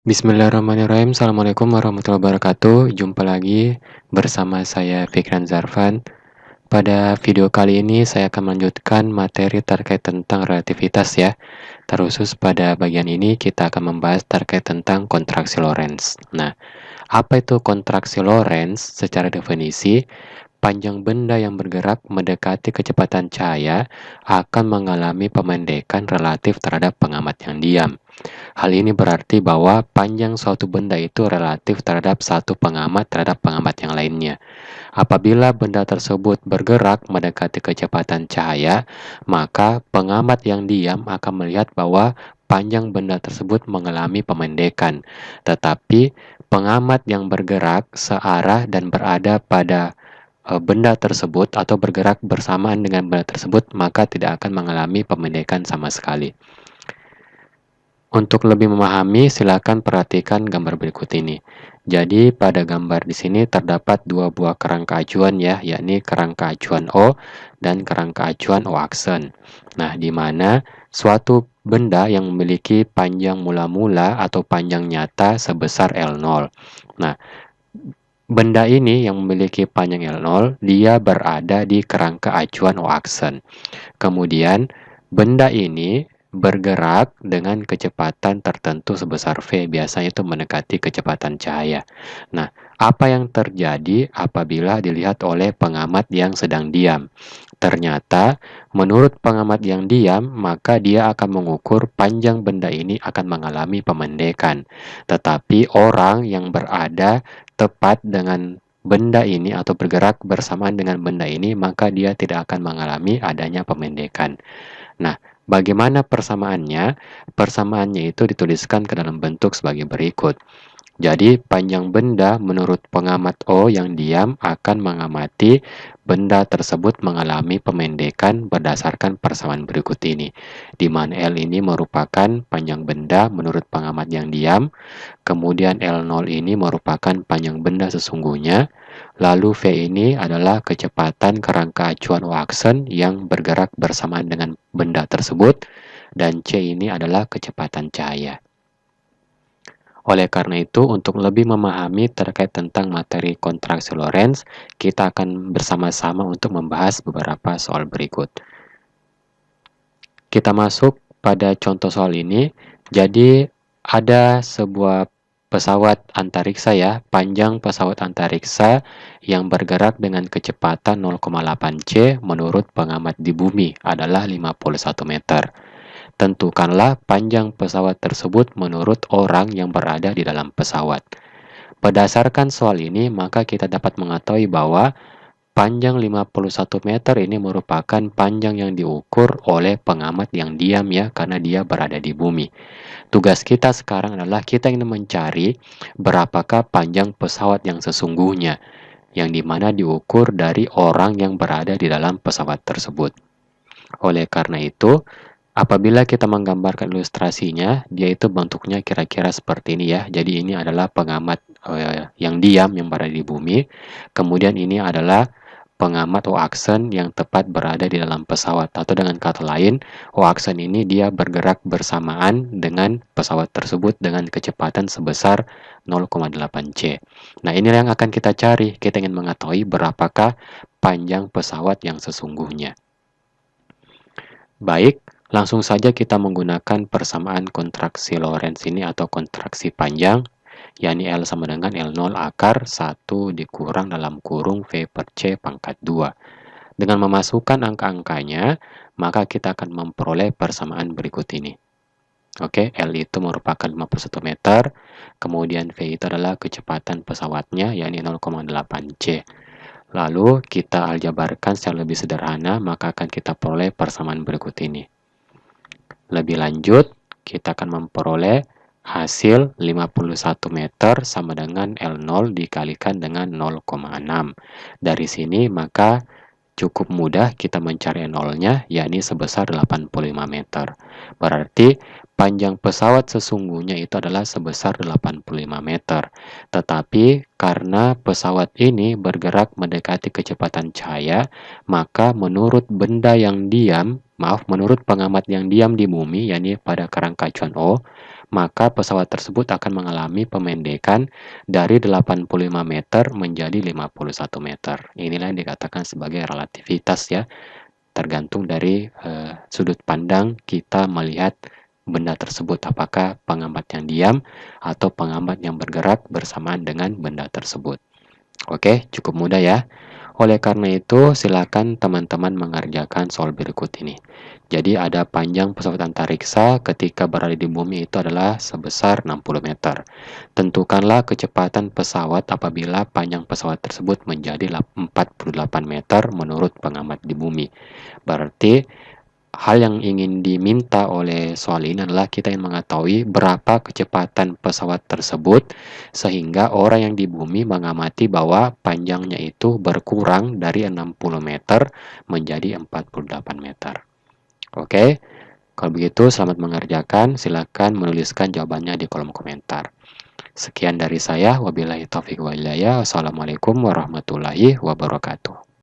Bismillahirrahmanirrahim. Assalamualaikum warahmatullahi wabarakatuh. Jumpa lagi bersama saya Fikran Zarfan. Pada video kali ini saya akan melanjutkan materi terkait tentang relativitas ya. Terkhusus pada bagian ini kita akan membahas terkait tentang kontraksi Lorentz. Nah, apa itu kontraksi Lorentz? Secara definisi, panjang benda yang bergerak mendekati kecepatan cahaya akan mengalami pemendekan relatif terhadap pengamat yang diam. Hal ini berarti bahwa panjang suatu benda itu relatif terhadap satu pengamat terhadap pengamat yang lainnya. Apabila benda tersebut bergerak mendekati kecepatan cahaya, maka pengamat yang diam akan melihat bahwa panjang benda tersebut mengalami pemendekan. Tetapi pengamat yang bergerak searah dan berada pada benda tersebut atau bergerak bersamaan dengan benda tersebut, maka tidak akan mengalami pemendekan sama sekali. Untuk lebih memahami, silakan perhatikan gambar berikut ini. Jadi, pada gambar di sini terdapat dua buah kerangka acuan ya, yakni kerangka acuan O dan kerangka acuan O aksen. Nah, di mana suatu benda yang memiliki panjang mula-mula atau panjang nyata sebesar L0. Nah, benda ini yang memiliki panjang L0, dia berada di kerangka acuan O aksen. Kemudian, benda ini bergerak dengan kecepatan tertentu sebesar V, biasanya itu mendekati kecepatan cahaya. Nah, apa yang terjadi apabila dilihat oleh pengamat yang sedang diam? Ternyata, menurut pengamat yang diam, maka dia akan mengukur panjang benda ini akan mengalami pemendekan. Tetapi orang yang berada tepat dengan benda ini atau bergerak bersamaan dengan benda ini, maka dia tidak akan mengalami adanya pemendekan. Nah, bagaimana persamaannya? Persamaannya itu dituliskan ke dalam bentuk sebagai berikut. Jadi, panjang benda menurut pengamat O yang diam akan mengamati benda tersebut mengalami pemendekan berdasarkan persamaan berikut ini, di mana L ini merupakan panjang benda menurut pengamat yang diam, kemudian L0 ini merupakan panjang benda sesungguhnya, lalu V ini adalah kecepatan kerangka acuan O aksen yang bergerak bersamaan dengan benda tersebut, dan C ini adalah kecepatan cahaya. Oleh karena itu, untuk lebih memahami terkait tentang materi kontraksi Lorentz, kita akan bersama-sama untuk membahas beberapa soal berikut. Kita masuk pada contoh soal ini. Jadi, ada sebuah pesawat antariksa ya, panjang pesawat antariksa yang bergerak dengan kecepatan 0,8 c menurut pengamat di bumi adalah 51 meter. Tentukanlah panjang pesawat tersebut menurut orang yang berada di dalam pesawat. Berdasarkan soal ini, maka kita dapat mengetahui bahwa panjang 51 meter ini merupakan panjang yang diukur oleh pengamat yang diam ya, karena dia berada di bumi. Tugas kita sekarang adalah kita ingin mencari berapakah panjang pesawat yang sesungguhnya, yang dimana diukur dari orang yang berada di dalam pesawat tersebut. Oleh karena itu, apabila kita menggambarkan ilustrasinya, dia itu bentuknya kira-kira seperti ini ya. Jadi ini adalah pengamat yang diam yang berada di bumi. Kemudian ini adalah pengamat O aksen yang tepat berada di dalam pesawat. Atau dengan kata lain, O aksen ini dia bergerak bersamaan dengan pesawat tersebut dengan kecepatan sebesar 0,8 c. Nah, ini yang akan kita cari. Kita ingin mengetahui berapakah panjang pesawat yang sesungguhnya. Baik, langsung saja kita menggunakan persamaan kontraksi Lorentz ini atau kontraksi panjang, yakni L sama dengan L0 akar 1 dikurang dalam kurung V per C pangkat 2. Dengan memasukkan angka-angkanya, maka kita akan memperoleh persamaan berikut ini. Oke, L itu merupakan 51 meter, kemudian V itu adalah kecepatan pesawatnya, yakni 0,8 C. Lalu kita aljabarkan secara lebih sederhana, maka akan kita peroleh persamaan berikut ini. Lebih lanjut, kita akan memperoleh hasil 51 meter sama dengan L0 dikalikan dengan 0,6. Dari sini maka cukup mudah kita mencari nolnya, yakni sebesar 85 meter. Berarti panjang pesawat sesungguhnya itu adalah sebesar 85 meter. Tetapi karena pesawat ini bergerak mendekati kecepatan cahaya, maka menurut menurut pengamat yang diam di bumi, yakni pada kerangka acuan O, maka pesawat tersebut akan mengalami pemendekan dari 85 meter menjadi 51 meter. Inilah yang dikatakan sebagai relativitas ya, tergantung dari sudut pandang kita melihat benda tersebut, apakah pengambat yang diam atau pengambat yang bergerak bersamaan dengan benda tersebut. Oke, cukup mudah ya. Oleh karena itu, silakan teman-teman mengerjakan soal berikut ini. Jadi ada panjang pesawat antariksa ketika berada di bumi itu adalah sebesar 60 meter. Tentukanlah kecepatan pesawat apabila panjang pesawat tersebut menjadi 48 meter menurut pengamat di bumi. Berarti hal yang ingin diminta oleh soal ini adalah kita ingin mengetahui berapa kecepatan pesawat tersebut sehingga orang yang di bumi mengamati bahwa panjangnya itu berkurang dari 60 meter menjadi 48 meter. Oke, kalau begitu selamat mengerjakan. Silakan menuliskan jawabannya di kolom komentar. Sekian dari saya. Wabillahi taufiq wal hidayah. Wassalamualaikum warahmatullahi wabarakatuh.